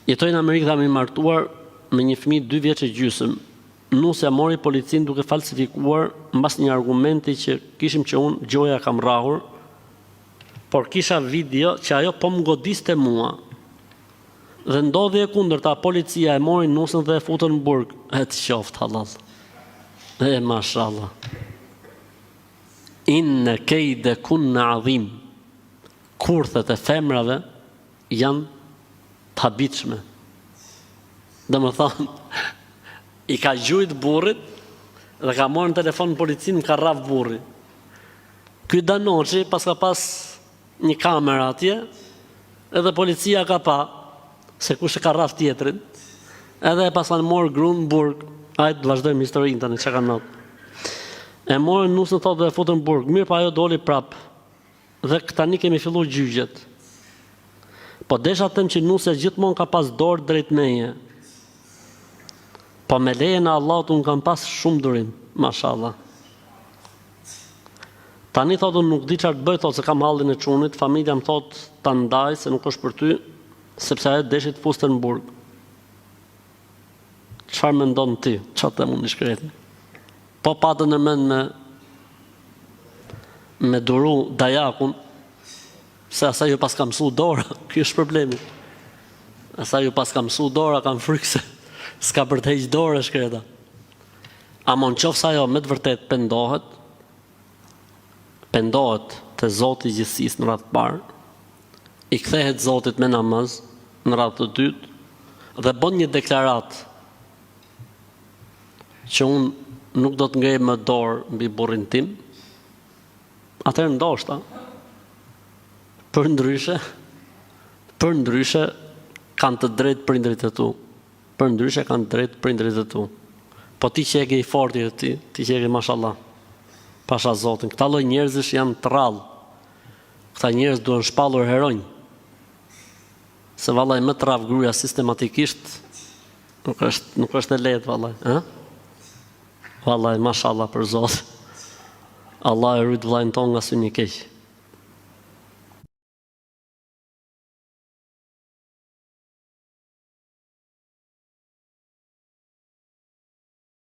Jetoj në Amerikë dhe jam i martuar me një fëmijë 2 vjeç e gjysmë. Nusja mori policin duke falsifikuar mbas një argumenti që kishim që unë gjoja kam rrahur, por kisha video që ajo po më godiste mua. Dhe ndodhi e kundërta, policia e mori nusën dhe e futën në burg. E të qoftë halal. E mashallah. Inne kejde kun në adhim. Kurthet e femrave janë të habitshme. Dhe më thonë, i ka gjujt burrit dhe ka morë në telefon në policinë, më ka rraf burri. Ky Danoçi pas ka pas një kamera atje, edhe policia ka pa se kush e ka rraf tjetrin, edhe e pas kanë morë grunë në burg. Ajtë vazhdojmë historinë tani, që ka notë. E morën nusën thotë dhe e futën në burg. Mirë pa ajo doli prap. Dhe tani kemi filluar gjyqjet. Po desha them që nusja gjithmonë ka pas dorë drejt meje. Po me lejen e Allahut unë kam pas shumë durim, mashallah. Tani thotë unë nuk di çfarë të bëj, thotë se kam hallin e çunit, familja më thotë ta ndaj se nuk është për ty, sepse ajo deshi të fuste në burg. Çfarë mendon ti? Çfarë them unë i shkreti? Po patën në mend me duru dajakun, se asaj ju pas ka mësu dora, ky është problemi. Asaj ju pas ka mësu dora, kam frikë se s'ka për të heq dorë shkreta. Ama në qoftë se ajo me të vërtet pendohet te Zoti i gjithësisë në radhë të parë, i kthehet Zotit me namaz në radhë të dytë dhe bën një deklaratë që unë nuk do të ngrej më dorë mbi burrin tim, atëherë ndoshta për ndryshe kanë të drejtë prindërit e tu. Për ndryshe kanë të drejtë prindërit e tu. Po ti që e ke i forti e ti që e ke mashallah, pasha Zotin, këta lloj njerëzish janë të rrallë. Këta njerëz duhen shpallur heronj. Se vallaj më të rraf gruaja sistematikisht nuk është e lehtë vallaj, ë? Vallaj mashallah për Zot. Allah e rrit vllajën ton nga syni i keq.